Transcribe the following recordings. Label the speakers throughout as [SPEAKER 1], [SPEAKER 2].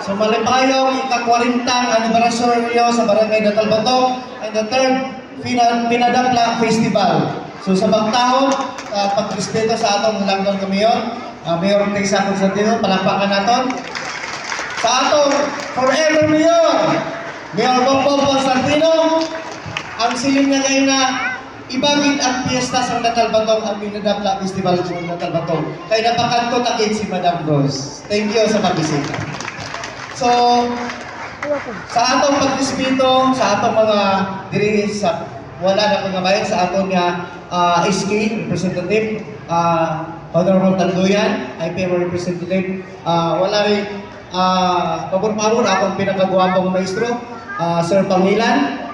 [SPEAKER 1] So malipayong ika-40 anibersaryo sa Barangay Natalbatong and the third Pinadapla Festival. So sa bagtaon, pagrespeto sa atong langdon kami yun, Mayor Tessa Constantino, palakpakan naton. Sa atong forever Mayor, Mayor Bongbong Constantino, ang siling nga ngayon na ibagin ang piyesta sa Natalbatong, ang Pinadapla Festival sa Natalbatong. Kaya napakanto takit si Madam Rose. Thank you sa pagbisita. So, sa atong pagrespeto, sa atong mga diri sa wala na mga bayan, sa atong nga SK representative, Honorable Tanduyan, IPM representative, wala rin pabor-pabor akong pinakagwapong maestro, Sir Pangilan,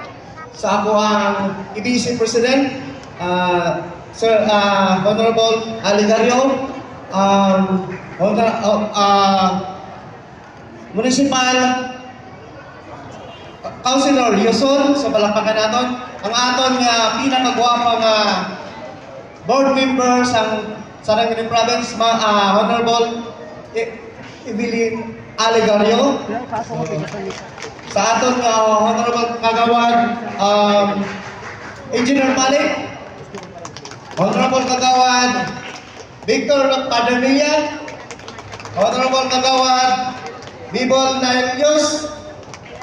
[SPEAKER 1] sa ako ang EBC President, Sir Honorable Aligario, Municipal Councilor Yuson, sa palakpakan naton, ang aton nga pinakagwapong board member sa Sarangani Province, Honorable Evelyn Aligario, sa aton nga Honorable Kagawad Engineer Malik, Honorable Kagawad Victor Padernilla, Honorable Kagawad Bibol Naelios,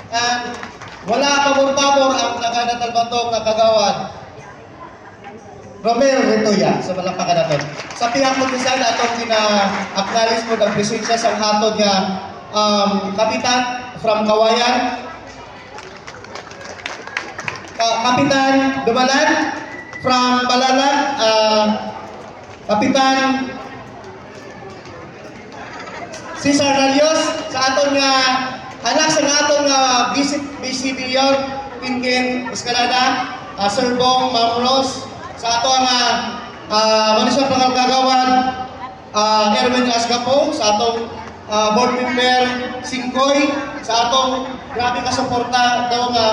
[SPEAKER 1] and wala pabor-pabor ang Natalbatong na Kagawad Romero Retoya, sa palakpakan natin. Sa pihak mo minsan, atong kina-acknowledge mo ng presensya sa hatod nga Kapitan from Kawayan, Kapitan Dumalan from Balalag, Kapitan Cesar Nalios, sa aton nga anak sa aton nga BC Mayor Pinkin Escalada, Sir Bong Mamros, sa ato nga Municipal Kagawad Erwin Asgapo, sa atong board member Singkoy, sa atong grabe ka suporta daw nga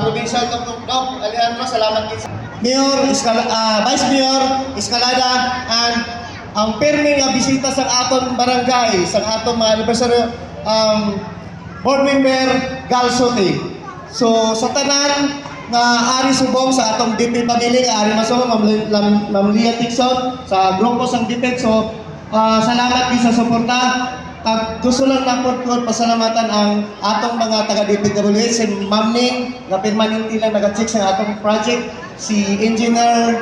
[SPEAKER 1] Provincial Dok Alejandro, salamat din. Mayor Vice Mayor Escalada, and ang permi nga bisita sa aton barangay, sa aton mga anniversary board member Galsote. So sa tanan nga ari subong sa atong DP pamilya nga ari maso Ma'am Lia Tixon sa grupo sang DP. So salamat din sa suporta. At gusto lang na po pasalamatan ang atong mga taga-DPWH, si Ma'am Ning, na permanente lang nag-check sa atong project, si Engineer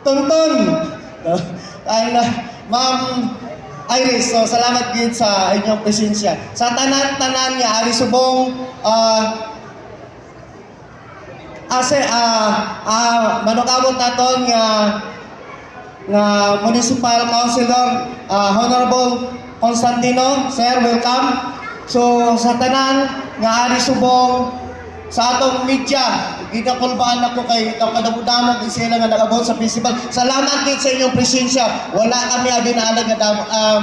[SPEAKER 1] Tonton, and Ma'am Iris. So salamat din sa inyong presensya. Sa tanan-tanan nga ari subong manukabot naton nga Municipal Councilor Honorable Constantino. Sir, welcome. So sa tanan nga ari subong sa atong media, ginakulbaan ako kay kadamog-damog sila nga nag-abot sa festival. Salamat din sa inyong presensya. Wala kami abinalag nga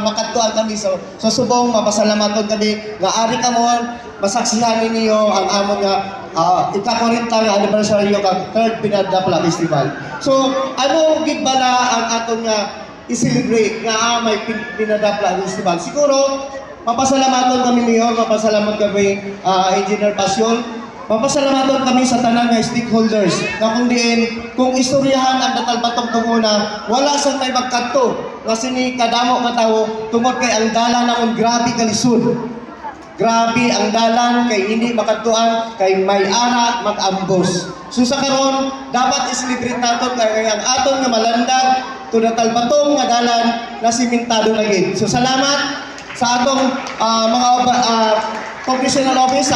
[SPEAKER 1] makatuan kami. So subong mapasalamaton kami nga ari kamon masaksihan ninyo ang amon nga ika-40 nga anibersaryo kag third Pinadapla Festival. So ano gid bala ang aton nga i-celebrate nga may Pinadapla Festival? Siguro mapasalamaton kami Mayor, mapasalamaton kami Engineer Pasyon, mapasalamaton kami sa tanan nga stakeholders na kung diin, kung istoryahan ang Natalbatong tunguna, wala sa may magkanto nga sini kadamo ka tao tungod kay ang dalan namon grabe kalisod. Grabe ang dalan kay hindi makantuan kay may ara mag-ambos. So sa karon dapat i-celebrate naton kay ang aton nga malandag to Natalbatong nga dalan na simentado na gid. So salamat sa atong mga congressional office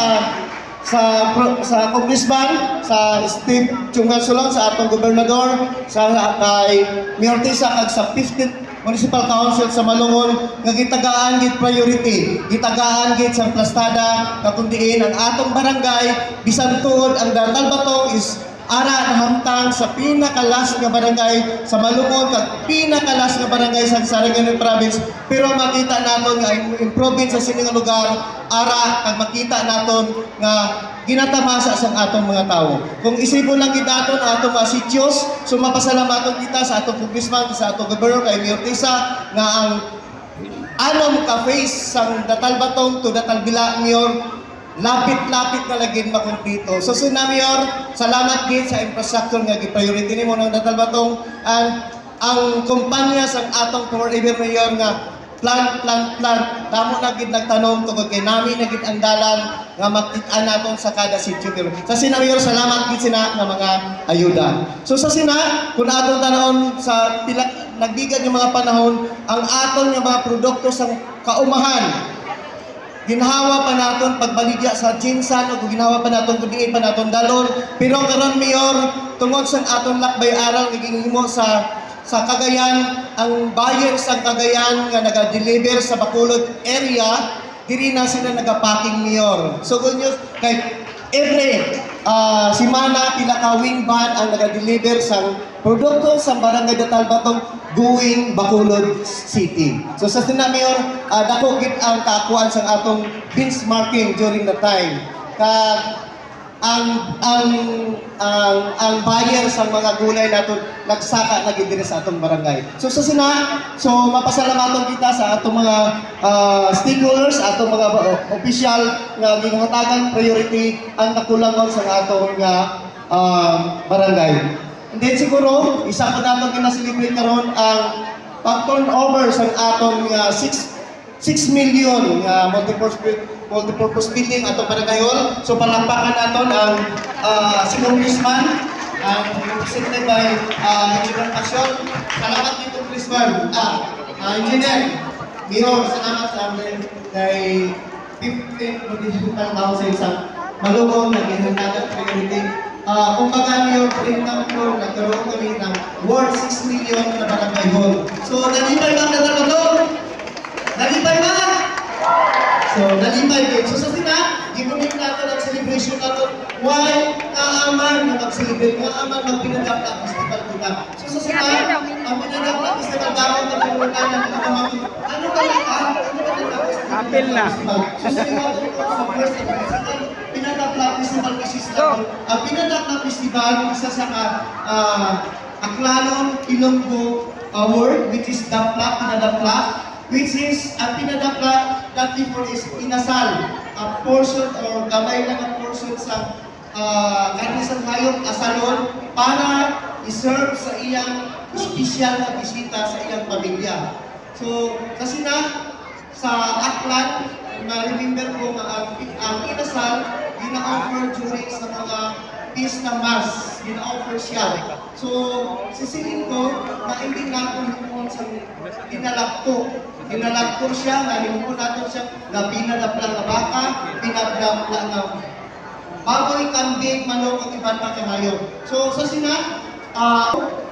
[SPEAKER 1] sa congressman, sa Steve Chungan Sulong, sa atong gobernador, sa kay Mayor Tessa kag sa 15th Municipal Council sa Malungon nga gitagaan gid priority, gitagaan gid sa plastada kakundiin ang atong barangay bisan tuod ang Natalbatong is ara nahamtang sa pinakalas nga barangay sa Malungon kag pinakalas nga barangay sa Sarangani Province, pero makita naton nga improvement sa sining lugar ara kag makita naton nga ginatamasa sa atong mga tao. Kung isipon lang gid naton atong mga sityos, so mapasalamaton kita sa atong congressman, sa atong gobernador kay Mayor Tessa nga ang anom ka face sang Datalbatong to Datalbila Mayor, lapit-lapit na lagin makumpleto. So sina Mayor, salamat gid sa infrastructure nga gi-priority nimo ng Datalbatong, and ang kumpanya sang atong forever Mayor nga plan. Tamo na gid nagtanom tungod kay nami na gid ang dalan nga makit-an naton sa kada sitio. Sa sina Mayor, salamat gid sina nga mga ayuda. So sa sina, kung atong tanawon sa pila nagbigan yung mga panahon, ang aton nga mga produkto sa kaumahan, ginhawa pa naton pagbaligya sa Jinsan o ginhawa pa naton kundi pa naton dalon. Pero karon Mayor, tungod sa aton lakbay aral gigihimo sa Cagayan, ang buyer sa Cagayan nga naga-deliver sa Bacolod area, diri na sila nagapaking Mayor. So good news, kay every simana pila ka wing van ang naga-deliver sa produkto sa Barangay Datalbatong going Bacolod City. So sa sina Mayor, dako gid ang kaakuan sa atong benchmarking during the time. Ang buyer sa mga gulay naton nagsaka na gid diri sa atong barangay. So sa sina, so mapasalamaton kita sa atong mga stakeholders, atong mga official nga ginhatagan priority ang nakulangon sa atong barangay. And then siguro isa pa naton kina-celebrate karon ang pag-turnover sa atong 6 million multipurpose building atong barangay hall. So palakpakan naton ang si Congressman represented by Engineer Pasyon. Salamat dito Congressman. Engineer Mayor, salamat sa amin kay 15th Municipal Council sa malugong na ginhatagan priority. Kumbaga Mayor, Printam ko, nagkaroon kami ng worth 6 million na barangay hall. So nalipay ba ang nagkaroon? Nalipay ba? So, nalipay din. So, sa sina, gibunin natin ang celebration natin. Why kaaman na mag-celebrate? Kaaman mag-pinadapla festival kita. So, sa sina, ang pinadapla festival dapat na pinuntan ng mga ano ba yan?
[SPEAKER 2] Apil na.
[SPEAKER 1] So, sa sina, sa first and second, pinadapla festival kasi sa ang pinadapla festival, isa sa Aklanon, Ilonggo Award, which is Dapla, Pinadapla, which is ang pinadapla that before is inasal, a portion or gamay lang ang portion sa kanisang hayop asalon para iserve sa iyang espesyal na bisita sa iyang pamilya. So, kasi na sa Aklan, na-remember ko nga ang inasal, gina-offer during sa mga Pista Mass, gina-offer siya. So, sisilin ko na hindi natin lumon sa dinalagpo. Dinalagpo siya, nalimuon natin siya na pinadapla na baka, pinadapla na baboy, kambing, manok, at iban pa kayo. So, sa sina,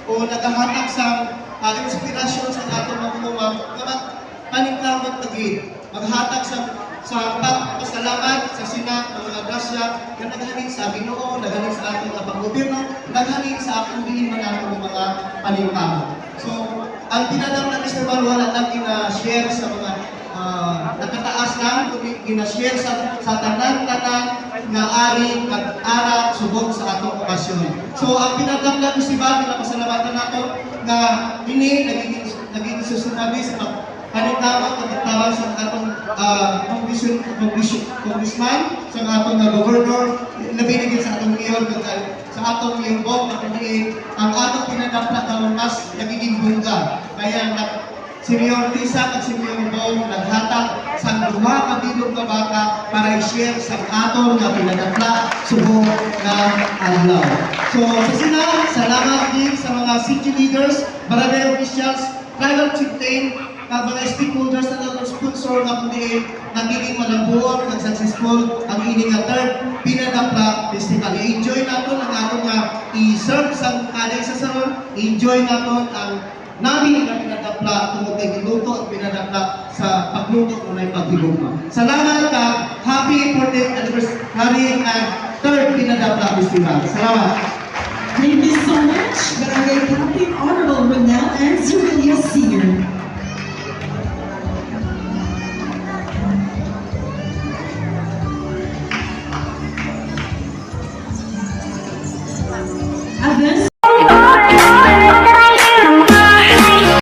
[SPEAKER 1] naghahatag sa inspirasyon sa ating mga lumang, paningkamot na gid. Maghatag sa pagpasalamat sa sina ng mga grasya na naghanin sa Ginoo, naghanin sa ating mga panggobyerno, naghanin sa akong diin man natin ng mga paningkamot. So, ang pinadam na festival wala lang gina-share sa mga nakataas lang, kundi gina-share sa tanan-tanan na ari, kag-ara, subok sa atong okasyon. So, ang pinadam na festival, pinapasalamatan nato na ini naging susunabi sa panitawag at tawag sa atong congressman, sa atong governor, nabinigyan sa atong mayor, sa atong mayor Bong, ang atong pinadapla na mas nagiging bungga. Kaya si Mayor Tisa at si Mayor Bong naghatag sa duha ka bilog na baka para i-share sa atong na pinadapla subong na adlaw. So sa sina, salamat din sa mga city leaders, barangay officials, tribal chieftain, mga stakeholders na natong sponsor na kundi nagiging malambuon, nag-successful ang ini nga third Pinadapla Festival. I-enjoy natin ang atong i-serve sa kanay sa salon, i-enjoy natin ang namin na pinadapla tungkol kay giluto at pinadapla sa pagluto kung may paghigugma. Salamat ka, happy 40th anniversary and third Pinadapla Festival. Salamat.
[SPEAKER 3] Thank you so much, Barangay Captain Honorable Ronel and Zurelia Sr. Advance